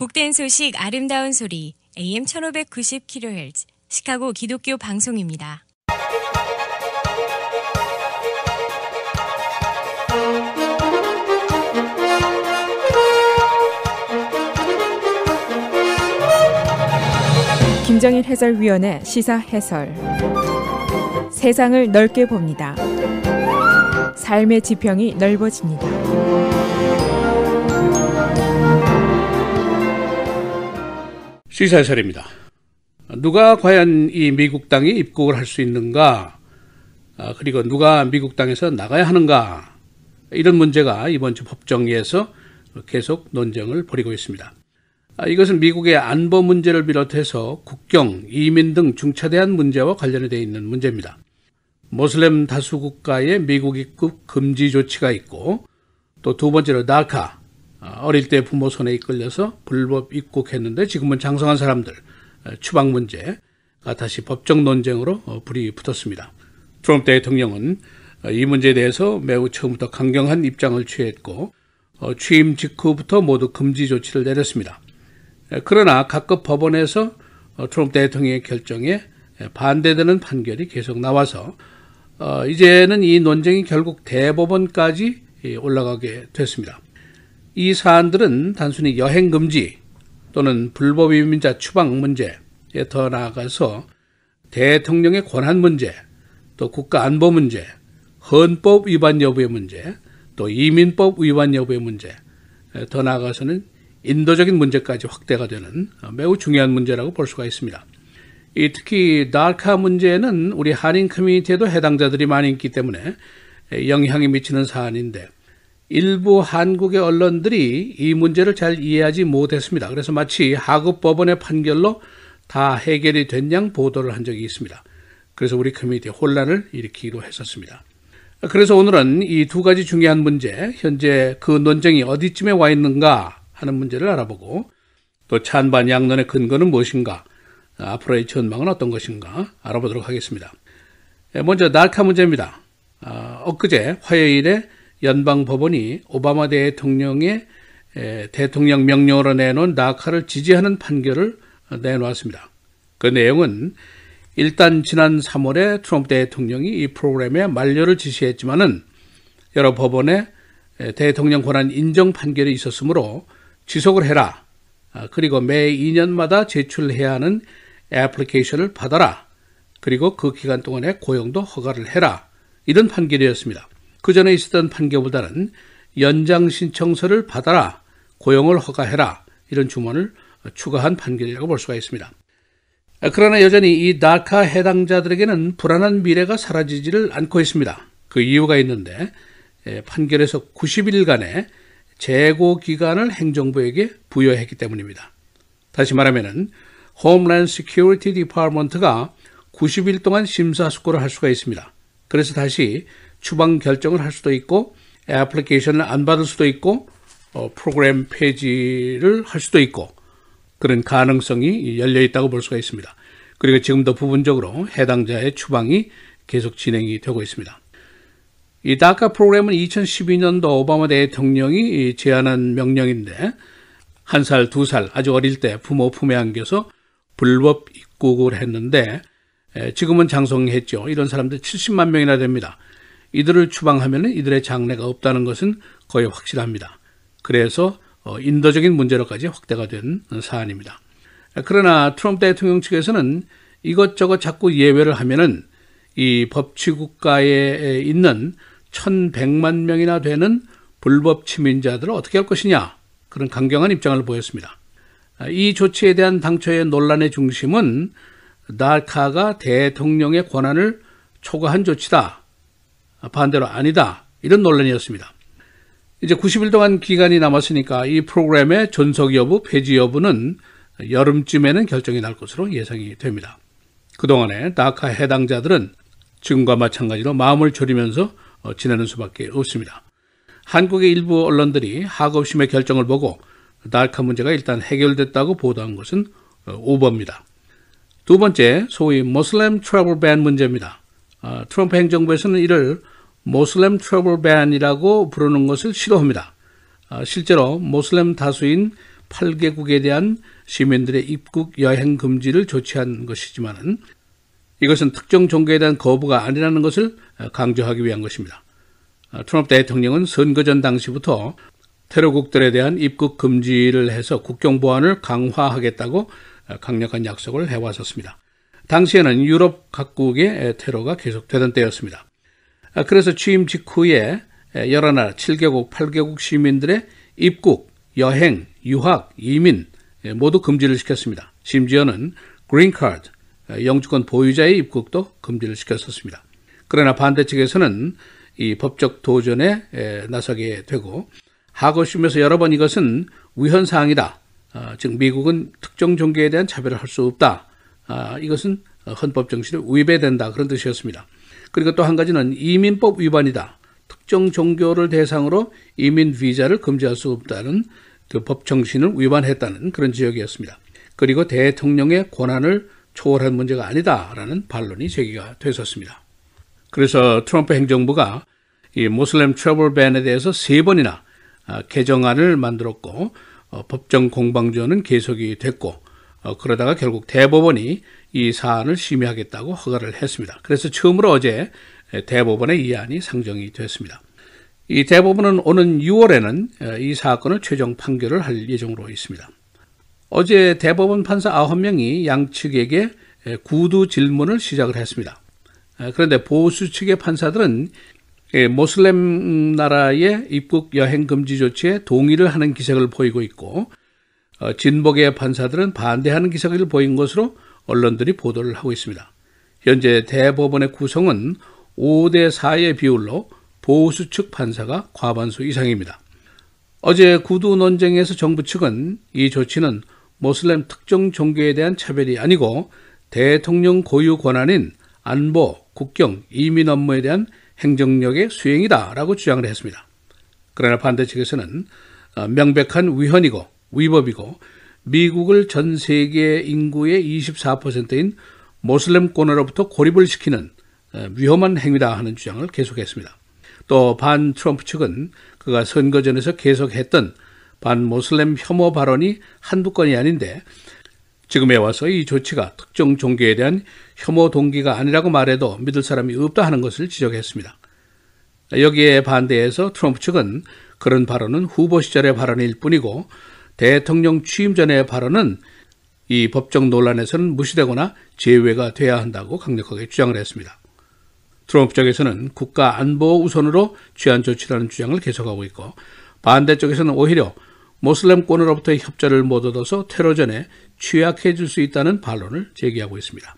복된 소식 아름다운 소리 AM 1590kHz 시카고 기독교 방송입니다. 김정일 해설위원의 시사 해설. 세상을 넓게 봅니다. 삶의 지평이 넓어집니다. 시사 해설입니다. 누가 과연 이 미국 땅에 입국을 할 수 있는가, 그리고 누가 미국 땅에서 나가야 하는가, 이런 문제가 이번 주 법정에서 계속 논쟁을 벌이고 있습니다. 이것은 미국의 안보 문제를 비롯해서 국경, 이민 등 중차대한 문제와 관련이 되어 있는 문제입니다. 모슬렘 다수 국가의 미국 입국 금지 조치가 있고, 또 두 번째로 다카, 어릴 때 부모 손에 이끌려서 불법 입국했는데 지금은 장성한 사람들, 추방 문제가 다시 법정 논쟁으로 불이 붙었습니다. 트럼프 대통령은 이 문제에 대해서 매우 처음부터 강경한 입장을 취했고, 취임 직후부터 모두 금지 조치를 내렸습니다. 그러나 각급 법원에서 트럼프 대통령의 결정에 반대되는 판결이 계속 나와서 이제는 이 논쟁이 결국 대법원까지 올라가게 됐습니다. 이 사안들은 단순히 여행 금지 또는 불법 이민자 추방 문제에 더 나아가서 대통령의 권한 문제, 또 국가 안보 문제, 헌법 위반 여부의 문제, 또 이민법 위반 여부의 문제, 더 나아가서는 인도적인 문제까지 확대가 되는 매우 중요한 문제라고 볼 수가 있습니다. 특히 다카 문제는 우리 한인 커뮤니티에도 해당자들이 많이 있기 때문에 영향이 미치는 사안인데, 일부 한국의 언론들이 이 문제를 잘 이해하지 못했습니다. 그래서 마치 하급 법원의 판결로 다 해결이 된 양 보도를 한 적이 있습니다. 그래서 우리 커뮤니티에 혼란을 일으키기도 했었습니다. 그래서 오늘은 이 두 가지 중요한 문제, 현재 그 논쟁이 어디쯤에 와 있는가 하는 문제를 알아보고, 또 찬반 양론의 근거는 무엇인가, 앞으로의 전망은 어떤 것인가 알아보도록 하겠습니다. 먼저 다카 문제입니다. 엊그제 화요일에 연방법원이 오바마 대통령의 대통령 명령으로 내놓은 다카를 지지하는 판결을 내놓았습니다. 그 내용은 일단 지난 3월에 트럼프 대통령이 이 프로그램의 만료를 지시했지만은 여러 법원에 대통령 권한 인정 판결이 있었으므로 지속을 해라. 그리고 매 2년마다 제출해야 하는 애플리케이션을 받아라. 그리고 그 기간 동안에 고용도 허가를 해라. 이런 판결이었습니다. 그 전에 있었던 판결보다는 연장 신청서를 받아라, 고용을 허가해라, 이런 주문을 추가한 판결이라고 볼 수가 있습니다. 그러나 여전히 이 다카 해당자들에게는 불안한 미래가 사라지지를 않고 있습니다. 그 이유가 있는데, 판결에서 90일간의 재고 기간을 행정부에게 부여했기 때문입니다. 다시 말하면 홈랜드 시큐리티 디파먼트가 90일 동안 심사숙고를 할 수가 있습니다. 그래서 다시 추방 결정을 할 수도 있고, 애플리케이션을 안 받을 수도 있고, 프로그램 폐지를 할 수도 있고, 그런 가능성이 열려 있다고 볼 수가 있습니다. 그리고 지금도 부분적으로 해당자의 추방이 계속 진행이 되고 있습니다. 이 다카 프로그램은 2012년도 오바마 대통령이 제안한 명령인데, 1살, 2살 아주 어릴 때 부모 품에 안겨서 불법 입국을 했는데, 지금은 장성했죠. 이런 사람들 70만 명이나 됩니다. 이들을 추방하면 이들의 장래가 없다는 것은 거의 확실합니다. 그래서 인도적인 문제로까지 확대가 된 사안입니다. 그러나 트럼프 대통령 측에서는 이것저것 자꾸 예외를 하면은 이 법치국가에 있는 1100만 명이나 되는 불법 치민자들을 어떻게 할 것이냐, 그런 강경한 입장을 보였습니다. 이 조치에 대한 당초의 논란의 중심은 다카가 대통령의 권한을 초과한 조치다, 반대로 아니다, 이런 논란이었습니다. 이제 90일 동안 기간이 남았으니까 이 프로그램의 존속 여부, 폐지 여부는 여름쯤에는 결정이 날 것으로 예상이 됩니다. 그동안에 다카 해당자들은 지금과 마찬가지로 마음을 졸이면서 지내는 수밖에 없습니다. 한국의 일부 언론들이 하급심의 결정을 보고 다카 문제가 일단 해결됐다고 보도한 것은 오버입니다. 두 번째, 소위 모슬렘 트래블 밴 문제입니다. 트럼프 행정부에서는 이를 모슬렘 트래블 밴이라고 부르는 것을 싫어합니다. 실제로 모슬렘 다수인 8개국에 대한 시민들의 입국 여행 금지를 조치한 것이지만은 이것은 특정 종교에 대한 거부가 아니라는 것을 강조하기 위한 것입니다. 트럼프 대통령은 선거 전 당시부터 테러국들에 대한 입국 금지를 해서 국경 보안을 강화하겠다고 강력한 약속을 해왔었습니다. 당시에는 유럽 각국의 테러가 계속되던 때였습니다. 그래서 취임 직후에 여러 나라 7개국, 8개국 시민들의 입국, 여행, 유학, 이민 모두 금지를 시켰습니다. 심지어는 그린카드, 영주권 보유자의 입국도 금지를 시켰었습니다. 그러나 반대 측에서는 이 법적 도전에 나서게 되고 하고심에서 여러 번 이것은 위헌사항이다. 즉 미국은 특정 종교에 대한 차별을 할 수 없다. 이것은 헌법 정신에 위배된다. 그런 뜻이었습니다. 그리고 또 한 가지는 이민법 위반이다. 특정 종교를 대상으로 이민 비자를 금지할 수 없다는 그 법 정신을 위반했다는 그런 지적이었습니다. 그리고 대통령의 권한을 초월한 문제가 아니다라는 반론이 제기가 됐었습니다. 그래서 트럼프 행정부가 이 모슬렘 트래블 밴에 대해서 3번이나 개정안을 만들었고 법정 공방전은 계속이 됐고 그러다가 결국 대법원이 이 사안을 심의하겠다고 허가를 했습니다. 그래서 처음으로 어제 대법원에 이 안이 상정이 됐습니다. 이 대법원은 오는 6월에는 이 사건을 최종 판결을 할 예정으로 있습니다. 어제 대법원 판사 9명이 양측에게 구두 질문을 시작을 했습니다. 그런데 보수 측의 판사들은 모슬렘 나라의 입국 여행 금지 조치에 동의를 하는 기색을 보이고 있고 진보계 판사들은 반대하는 기색을 보인 것으로 언론들이 보도를 하고 있습니다. 현재 대법원의 구성은 5대 4의 비율로 보수 측 판사가 과반수 이상입니다. 어제 구두 논쟁에서 정부 측은 이 조치는 모슬렘 특정 종교에 대한 차별이 아니고 대통령 고유 권한인 안보, 국경, 이민 업무에 대한 행정력의 수행이다라고 주장을 했습니다. 그러나 반대 측에서는 명백한 위헌이고 위법이고 미국을 전 세계 인구의 24%인 모슬렘권으로부터 고립을 시키는 위험한 행위다 하는 주장을 계속했습니다. 또 반 트럼프 측은 그가 선거전에서 계속했던 반 모슬렘 혐오 발언이 한두 건이 아닌데 지금에 와서 이 조치가 특정 종교에 대한 혐오 동기가 아니라고 말해도 믿을 사람이 없다 하는 것을 지적했습니다. 여기에 반대해서 트럼프 측은 그런 발언은 후보 시절의 발언일 뿐이고 대통령 취임 전의 발언은 이 법적 논란에서는 무시되거나 제외가 돼야 한다고 강력하게 주장을 했습니다. 트럼프 쪽에서는 국가 안보 우선으로 취한 조치라는 주장을 계속하고 있고 반대쪽에서는 오히려 모슬렘권으로부터의 협조를 못 얻어서 테러전에 취약해질 수 있다는 반론을 제기하고 있습니다.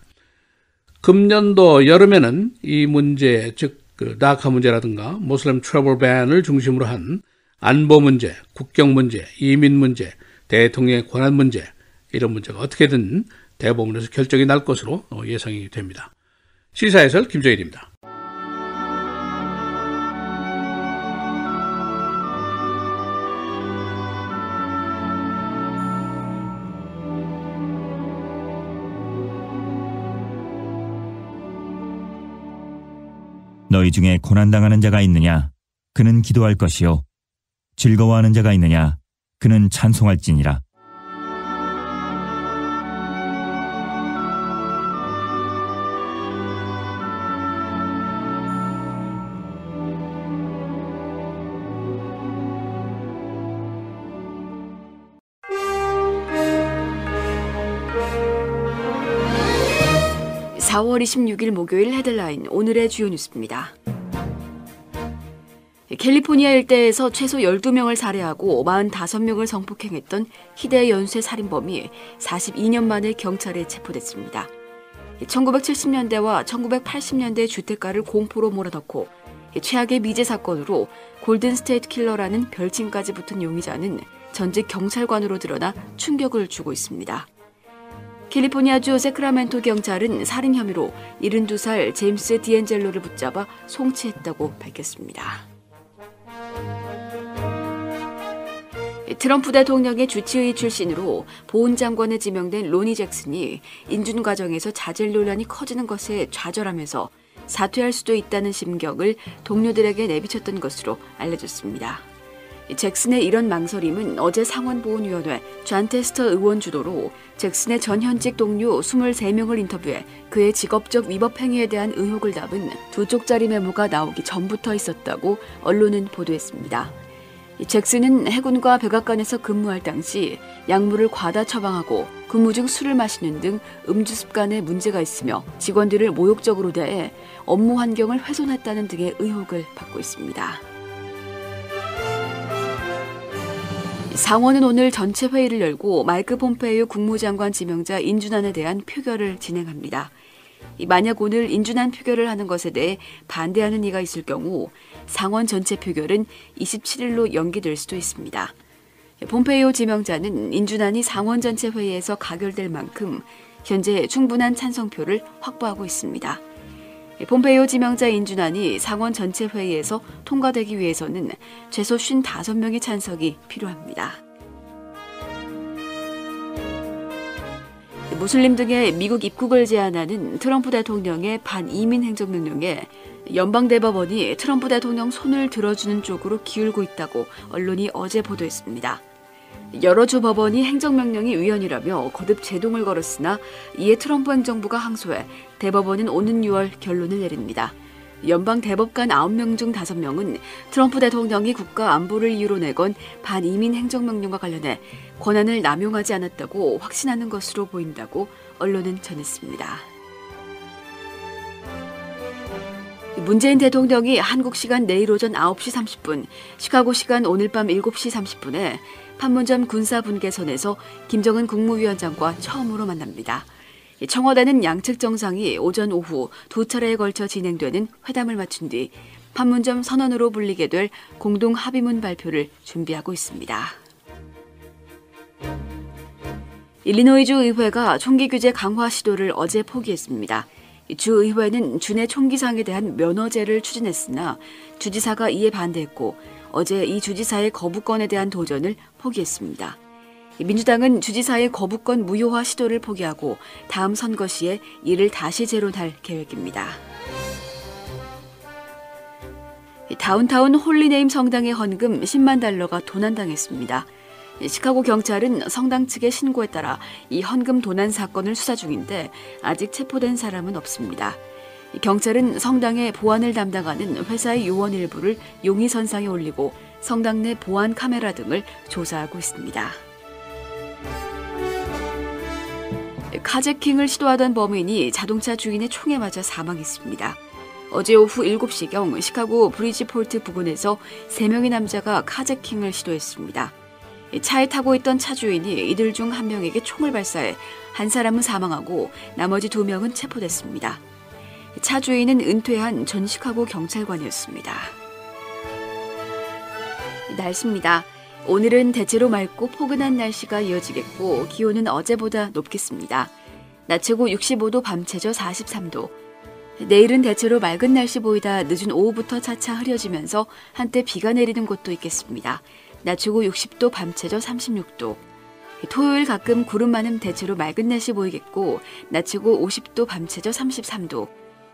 금년도 여름에는 이 문제, 즉 다카 문제라든가 모슬렘 트래블 밴을 중심으로 한 안보 문제, 국경 문제, 이민 문제, 대통령의 권한 문제 이런 문제가 어떻게든 대법원에서 결정이 날 것으로 예상이 됩니다. 시사해설 김정일입니다. 너희 중에 고난당하는 자가 있느냐? 그는 기도할 것이요. 즐거워하는 자가 있느냐? 그는 찬송할지니라. (4월 26일) 목요일 헤드라인 오늘의 주요 뉴스입니다. 캘리포니아 일대에서 최소 12명을 살해하고 45명을 성폭행했던 희대 연쇄 살인범이 42년 만에 경찰에 체포됐습니다. 1970년대와 1980년대 주택가를 공포로 몰아넣고 최악의 미제 사건으로 골든스테이트 킬러라는 별칭까지 붙은 용의자는 전직 경찰관으로 드러나 충격을 주고 있습니다. 캘리포니아주 세크라멘토 경찰은 살인 혐의로 72살 제임스 디앤젤로를 붙잡아 송치했다고 밝혔습니다. 트럼프 대통령의 주치의 출신으로 보훈장관에 지명된 로니 잭슨이 인준 과정에서 자질 논란이 커지는 것에 좌절하면서 사퇴할 수도 있다는 심경을 동료들에게 내비쳤던 것으로 알려졌습니다. 잭슨의 이런 망설임은 어제 상원보훈위원회 존 테스터 의원 주도로 잭슨의 전 현직 동료 23명을 인터뷰해 그의 직업적 위법 행위에 대한 의혹을 담은 2쪽짜리 메모가 나오기 전부터 있었다고 언론은 보도했습니다. 잭슨은 해군과 백악관에서 근무할 당시 약물을 과다 처방하고 근무 중 술을 마시는 등 음주 습관에 문제가 있으며 직원들을 모욕적으로 대해 업무 환경을 훼손했다는 등의 의혹을 받고 있습니다. 상원은 오늘 전체 회의를 열고 마이크 폼페이오 국무장관 지명자 인준안에 대한 표결을 진행합니다. 만약 오늘 인준안 표결을 하는 것에 대해 반대하는 이가 있을 경우 상원 전체 표결은 27일로 연기될 수도 있습니다. 폼페이오 지명자는 인준안이 상원 전체 회의에서 가결될 만큼 현재 충분한 찬성표를 확보하고 있습니다. 폼페이오 지명자 인준안이 상원 전체 회의에서 통과되기 위해서는 최소 55명의 찬성이 필요합니다. 무슬림 등의 미국 입국을 제한하는 트럼프 대통령의 반이민 행정명령에 연방대법원이 트럼프 대통령 손을 들어주는 쪽으로 기울고 있다고 언론이 어제 보도했습니다. 여러 주 법원이 행정명령이 위헌이라며 거듭 제동을 걸었으나 이에 트럼프 행정부가 항소해 대법원은 오는 6월 결론을 내립니다. 연방 대법관 9명 중 5명은 트럼프 대통령이 국가 안보를 이유로 내건 반이민 행정명령과 관련해 권한을 남용하지 않았다고 확신하는 것으로 보인다고 언론은 전했습니다. 문재인 대통령이 한국 시간 내일 오전 9시 30분, 시카고 시간 오늘 밤 7시 30분에 판문점 군사분계선에서 김정은 국무위원장과 처음으로 만납니다. 청와대는 양측 정상이 오전 오후 2차례에 걸쳐 진행되는 회담을 마친 뒤 판문점 선언으로 불리게 될 공동 합의문 발표를 준비하고 있습니다. 일리노이주 의회가 총기 규제 강화 시도를 어제 포기했습니다. 주 의회는 주내 총기상에 대한 면허제를 추진했으나 주지사가 이에 반대했고 어제 이 주지사의 거부권에 대한 도전을 포기했습니다. 민주당은 주지사의 거부권 무효화 시도를 포기하고 다음 선거 시에 이를 다시 재론할 계획입니다. 다운타운 홀리네임 성당의 헌금 10만 달러가 도난당했습니다. 시카고 경찰은 성당 측의 신고에 따라 이 헌금 도난 사건을 수사 중인데 아직 체포된 사람은 없습니다. 경찰은 성당의 보안을 담당하는 회사의 요원 일부를 용의선상에 올리고 성당 내 보안 카메라 등을 조사하고 있습니다. 카제킹을 시도하던 범인이 자동차 주인의 총에 맞아 사망했습니다. 어제 오후 7시경 시카고 브리지폴트 부근에서 3명의 남자가 카제킹을 시도했습니다. 차에 타고 있던 차 주인이 이들 중 한 명에게 총을 발사해 한 사람은 사망하고 나머지 2명은 체포됐습니다. 차 주인은 은퇴한 전 시카고 경찰관이었습니다. 날씨입니다. 오늘은 대체로 맑고 포근한 날씨가 이어지겠고 기온은 어제보다 높겠습니다. 낮 최고 65도, 밤 최저 43도. 내일은 대체로 맑은 날씨 보이다 늦은 오후부터 차차 흐려지면서 한때 비가 내리는 곳도 있겠습니다. 낮 최고 60도, 밤 최저 36도. 토요일 가끔 구름 많음 대체로 맑은 날씨 보이겠고 낮 최고 50도, 밤 최저 33도.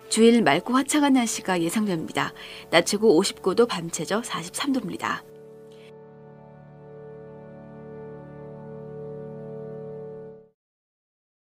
주일 맑고 화창한 날씨가 예상됩니다. 낮 최고 59도, 밤 최저 43도입니다.